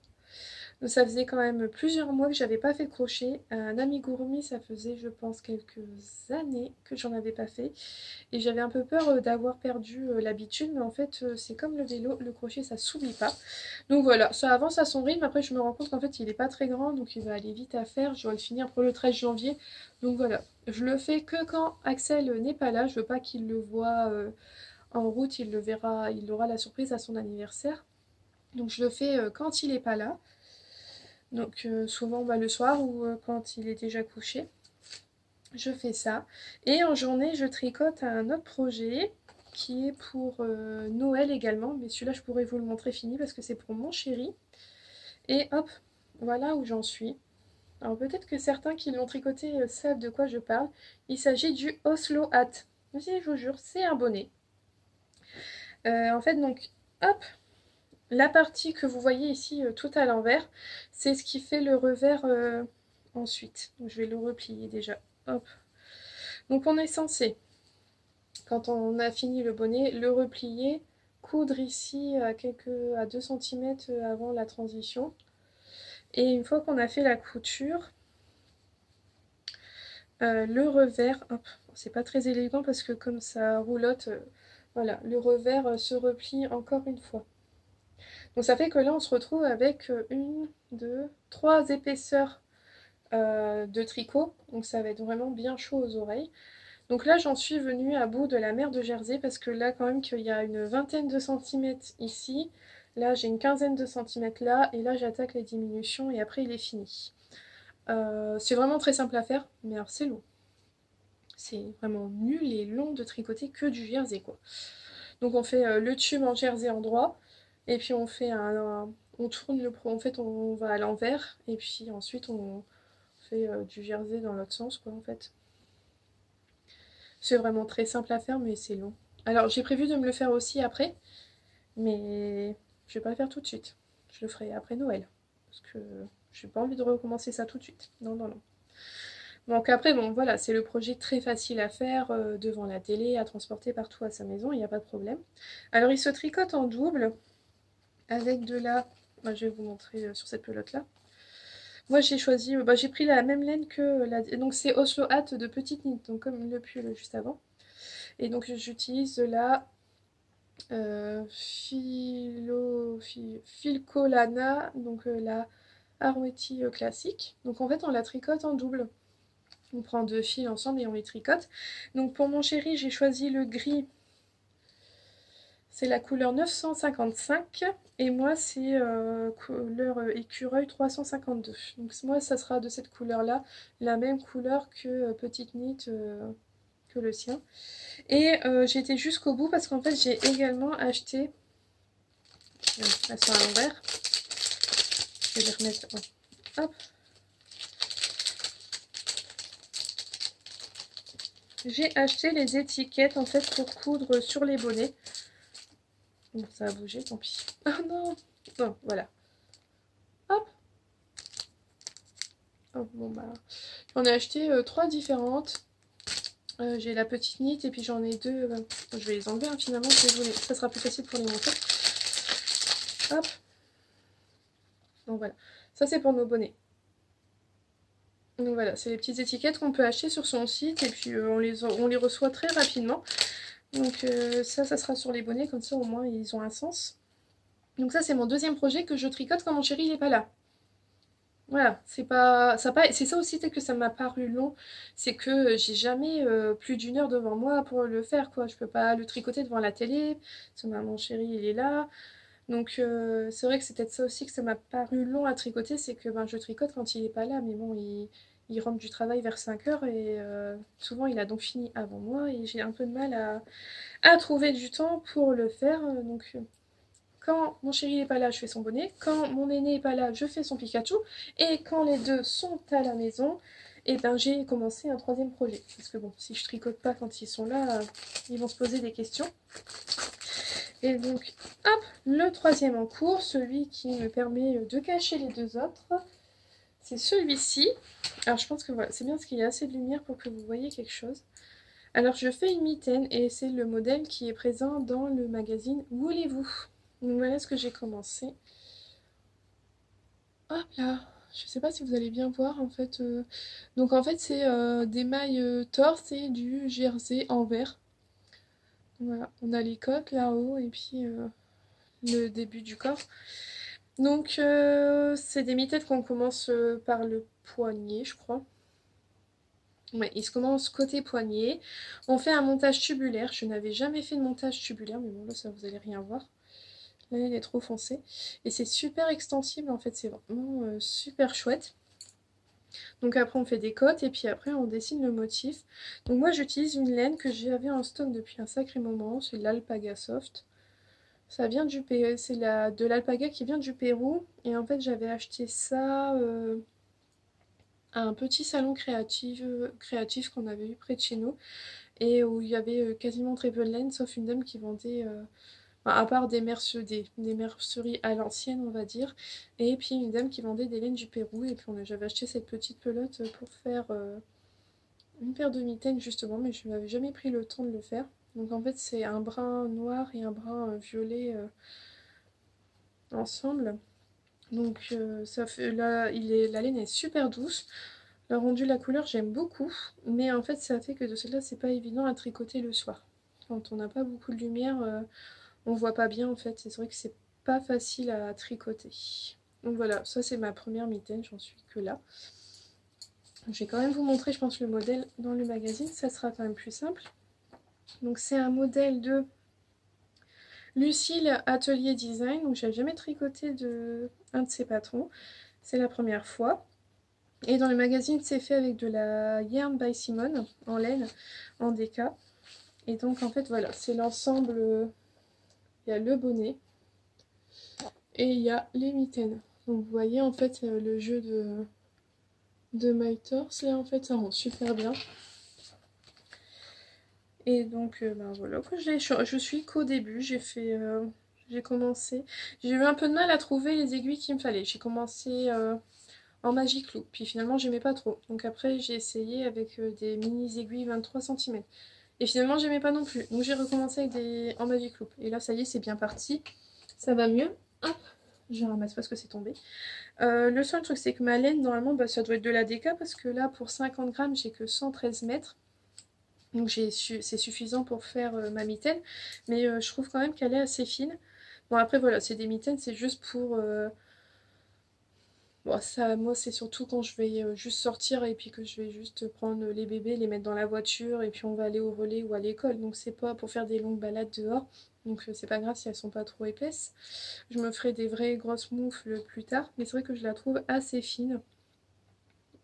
Donc ça faisait quand même plusieurs mois que j'avais pas fait crochet. Un amigurumi, ça faisait je pense quelques années que j'en avais pas fait. Et j'avais un peu peur d'avoir perdu l'habitude, mais en fait c'est comme le vélo, le crochet ça s'oublie pas. Donc voilà, ça avance à son rythme. Après je me rends compte qu'en fait il est pas très grand, donc il va aller vite à faire. Je dois le finir pour le 13 janvier. Donc voilà, je le fais que quand Axel n'est pas là. Je veux pas qu'il le voit en route, il le verra, il aura la surprise à son anniversaire. Donc je le fais quand il est pas là. Donc souvent le soir ou quand il est déjà couché. Je fais ça. Et en journée, je tricote un autre projet qui est pour Noël également. Mais celui-là, je pourrais vous le montrer fini parce que c'est pour mon chéri. Et hop, voilà où j'en suis. Alors peut-être que certains qui l'ont tricoté savent de quoi je parle. Il s'agit du Oslo Hat. Mais je vous jure, c'est un bonnet. En fait, donc, hop, la partie que vous voyez ici tout à l'envers, c'est ce qui fait le revers ensuite. Donc, je vais le replier déjà. Hop. Donc on est censé, quand on a fini le bonnet, le replier, coudre ici à 2 cm avant la transition. Et une fois qu'on a fait la couture, le revers, c'est pas très élégant parce que comme ça roulotte, voilà, le revers se replie encore une fois. Donc ça fait que là on se retrouve avec une, deux, trois épaisseurs de tricot. Donc ça va être vraiment bien chaud aux oreilles. Donc là j'en suis venue à bout de la mer de Jersey parce que là quand même qu'il y a une vingtaine de centimètres ici. Là j'ai une quinzaine de centimètres là et là j'attaque les diminutions et après il est fini. C'est vraiment très simple à faire mais alors c'est long. C'est vraiment nul et long de tricoter que du jersey quoi. Donc on fait le tube en jersey en droit et puis on fait on tourne le pro, en fait on va à l'envers et puis ensuite on fait du jersey dans l'autre sens quoi en fait. C'est vraiment très simple à faire mais c'est long. Alors j'ai prévu de me le faire aussi après mais je vais pas le faire tout de suite. Je le ferai après Noël parce que j'ai pas envie de recommencer ça tout de suite. Non non non. Donc après, bon voilà, c'est le projet très facile à faire devant la télé, à transporter partout à sa maison, il n'y a pas de problème. Alors il se tricote en double avec de la... je vais vous montrer sur cette pelote là. Moi j'ai choisi, j'ai pris la même laine que la... Donc c'est Oslo Hat de petite nid, donc comme le pull juste avant. Et donc j'utilise de la Filcolana, donc la Arweti classique. Donc en fait on la tricote en double. On prend 2 fils ensemble et on les tricote. Donc pour mon chéri, j'ai choisi le gris. C'est la couleur 955. Et moi, c'est couleur écureuil 352. Donc moi, ça sera de cette couleur-là. La même couleur que Petite Knit, que le sien. Et j'ai été jusqu'au bout parce qu'en fait, j'ai également acheté... elles sont à l'envers. Je vais les remettre... Hop. J'ai acheté les étiquettes en fait pour coudre sur les bonnets. Bon, ça a bougé, tant pis. Ah non. Bon, voilà. Hop. Oh, bon bah, j'en ai acheté 3 différentes. J'ai la petite knit et puis j'en ai 2. Je vais les enlever hein, finalement, ça sera plus facile pour les monter. Hop. Donc voilà. Ça c'est pour nos bonnets. Donc voilà, c'est les petites étiquettes qu'on peut acheter sur son site et puis on les reçoit très rapidement. Donc ça sera sur les bonnets, comme ça au moins ils ont un sens. Donc ça c'est mon deuxième projet que je tricote quand mon chéri il est pas là. Voilà, c'est ça aussi peut-être que ça m'a paru long, c'est que j'ai jamais plus d'une heure devant moi pour le faire quoi. Je peux pas le tricoter devant la télé, parce que mon chéri il est là. Donc c'est vrai que c'est peut-être ça aussi que ça m'a paru long à tricoter, c'est que ben, je tricote quand il est pas là, mais bon il rentre du travail vers 5 heures et souvent il a donc fini avant moi et j'ai un peu de mal à trouver du temps pour le faire. Donc quand mon chéri n'est pas là, je fais son bonnet. Quand mon aîné n'est pas là, je fais son Pikachu. Et quand les deux sont à la maison, et ben j'ai commencé un troisième projet. Parce que bon, si je tricote pas quand ils sont là, ils vont se poser des questions. Et donc, hop, le troisième en cours, celui qui me permet de cacher les deux autres, c'est celui-ci. Alors je pense que voilà, c'est bien parce qu'il y a assez de lumière pour que vous voyez quelque chose. Alors je fais une mitaine et c'est le modèle qui est présent dans le magazine Voulez-vous. Donc voilà ce que j'ai commencé. Hop là, je sais pas si vous allez bien voir en fait. Donc en fait c'est des mailles torse et du jersey en vert. Voilà, on a les côtes là-haut et puis le début du corps. Donc c'est des mitaines qu'on commence par le poignet je crois. Ouais, il se commence côté poignet. On fait un montage tubulaire. Je n'avais jamais fait de montage tubulaire, mais bon là ça vous allez rien voir. Là il est trop foncé. Et c'est super extensible en fait, c'est vraiment super chouette. Donc après on fait des côtes et puis après on dessine le motif. Donc moi j'utilise une laine que j'avais en stock depuis un sacré moment, c'est l'Alpaga Soft. Ça vient du Pérou, c'est de l'alpaga qui vient du Pérou. Et en fait j'avais acheté ça à un petit salon créatif qu'on avait eu près de chez nous. Et où il y avait quasiment très peu de laine, sauf une dame qui vendait, enfin, à part des merceries à l'ancienne on va dire. Et puis une dame qui vendait des laines du Pérou. Et puis j'avais acheté cette petite pelote pour faire une paire de mitaines justement, mais je n'avais jamais pris le temps de le faire. Donc en fait c'est un brun noir et un brun violet ensemble. Donc ça fait là, la laine est super douce. Le rendu, la couleur, j'aime beaucoup. Mais en fait ça fait que de celle-là c'est pas évident à tricoter le soir. Quand on n'a pas beaucoup de lumière, on voit pas bien en fait. C'est vrai que c'est pas facile à tricoter. Donc voilà, ça c'est ma première mitaine, j'en suis que là. Je vais quand même vous montrer, je pense, le modèle dans le magazine, ça sera quand même plus simple. Donc c'est un modèle de Lucille Atelier Design, donc j'avais jamais tricoté un de ses patrons, c'est la première fois. Et dans le magazine c'est fait avec de la Yarn by Simone en laine, en déca. Et donc en fait voilà, c'est l'ensemble, il y a le bonnet et il y a les mitaines. Donc vous voyez en fait le jeu de My Torse là en fait ça rend super bien. Et donc ben voilà, je suis qu'au début, j'ai commencé, j'ai eu un peu de mal à trouver les aiguilles qu'il me fallait. J'ai commencé en Magic Loop, puis finalement j'aimais pas trop. Donc après j'ai essayé avec des mini aiguilles 23 cm. Et finalement j'aimais pas non plus. Donc j'ai recommencé avec en Magic Loop. Et là ça y est, c'est bien parti. Ça va mieux. Hop, je ramasse parce que c'est tombé. Le seul truc c'est que ma laine, normalement bah, ça doit être de la DK parce que là pour 50 grammes j'ai que 113 mètres. Donc c'est suffisant pour faire ma mitaine. Mais je trouve quand même qu'elle est assez fine. Bon après voilà, c'est des mitaines, c'est juste pour... Bon, ça, moi c'est surtout quand je vais juste sortir et puis que je vais juste prendre les bébés, les mettre dans la voiture et puis on va aller au relais ou à l'école. Donc c'est pas pour faire des longues balades dehors. Donc c'est pas grave si elles sont pas trop épaisses. Je me ferai des vraies grosses moufles plus tard. Mais c'est vrai que je la trouve assez fine.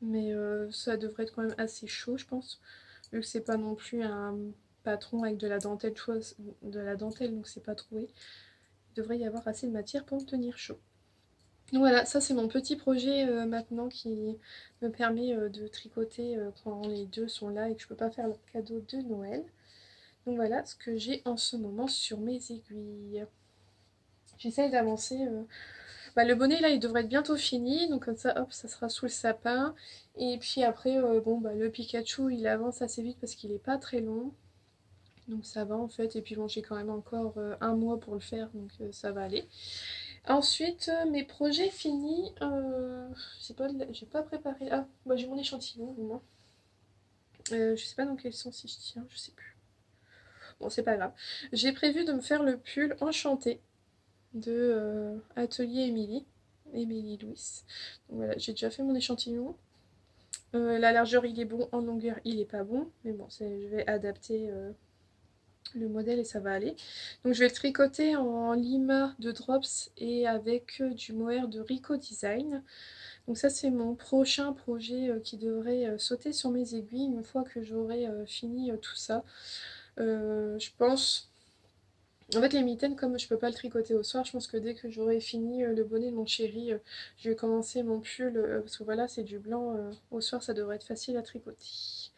Mais ça devrait être quand même assez chaud je pense. Vu que c'est pas non plus un patron avec de la dentelle, donc c'est pas troué. Il devrait y avoir assez de matière pour me tenir chaud. Donc voilà, ça c'est mon petit projet maintenant qui me permet de tricoter quand les deux sont là et que je peux pas faire leur cadeau de Noël. Donc voilà ce que j'ai en ce moment sur mes aiguilles. J'essaye d'avancer. Bah, le bonnet là il devrait être bientôt fini, donc comme ça hop ça sera sous le sapin. Et puis après bon bah le Pikachu il avance assez vite parce qu'il est pas très long. Donc ça va en fait, et puis bon j'ai quand même encore un mois pour le faire, donc ça va aller. Ensuite, mes projets finis, j'ai pas préparé, ah bah j'ai mon échantillon au moins. Je sais pas dans quel sens si je tiens, je sais plus. Bon, c'est pas grave. J'ai prévu de me faire le pull enchanté de Atelier Émilie Louis. Donc voilà, j'ai déjà fait mon échantillon. La largeur il est bon, en longueur il est pas bon, mais bon, je vais adapter le modèle et ça va aller. Donc je vais le tricoter en lima de Drops et avec du mohair de Rico Design. Donc ça c'est mon prochain projet qui devrait sauter sur mes aiguilles une fois que j'aurai fini tout ça. Je pense... En fait les mitaines, comme je peux pas le tricoter au soir, je pense que dès que j'aurai fini le bonnet de mon chéri, je vais commencer mon pull, parce que voilà c'est du blanc, au soir ça devrait être facile à tricoter.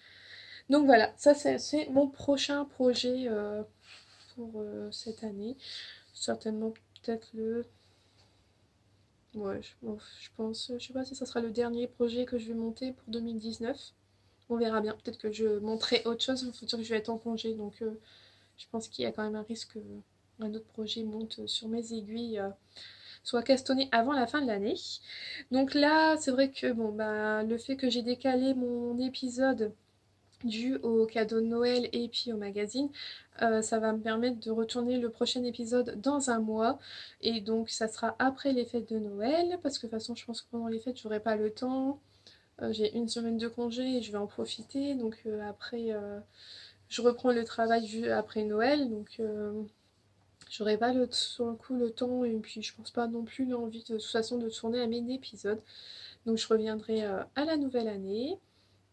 Donc voilà, ça c'est mon prochain projet pour cette année. Certainement peut-être le... Ouais, bon, je pense, je sais pas si ça sera le dernier projet que je vais monter pour 2019. On verra bien, peut-être que je monterai autre chose, il faut dire que je vais être en congé, donc je pense qu'il y a quand même un risque qu'un autre projet monte sur mes aiguilles, soit castonné avant la fin de l'année. Donc là, c'est vrai que bon, bah, le fait que j'ai décalé mon épisode dû au cadeau de Noël et puis au magazine, ça va me permettre de retourner le prochain épisode dans un mois, et donc ça sera après les fêtes de Noël, parce que de toute façon je pense que pendant les fêtes j'aurai pas le temps. J'ai une semaine de congé et je vais en profiter, donc après je reprends le travail après Noël, donc j'aurai pas sur le coup le temps, et puis je pense pas non plus l'envie de toute façon de tourner à mes épisodes, donc je reviendrai à la nouvelle année.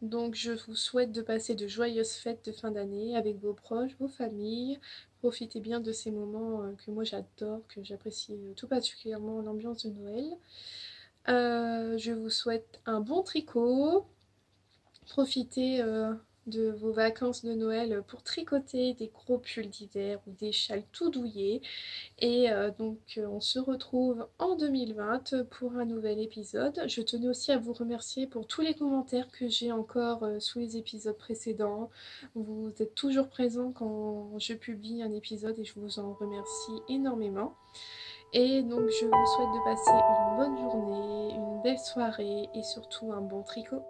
Donc je vous souhaite de passer de joyeuses fêtes de fin d'année avec vos proches, vos familles. Profitez bien de ces moments que moi j'adore, que j'apprécie tout particulièrement l'ambiance de Noël. Je vous souhaite un bon tricot. Profitez de vos vacances de Noël pour tricoter des gros pulls d'hiver ou des châles tout douillés. Et donc on se retrouve en 2020 pour un nouvel épisode. Je tenais aussi à vous remercier pour tous les commentaires que j'ai encore sous les épisodes précédents. Vous êtes toujours présents quand je publie un épisode et je vous en remercie énormément. Et donc je vous souhaite de passer une bonne journée, une belle soirée et surtout un bon tricot.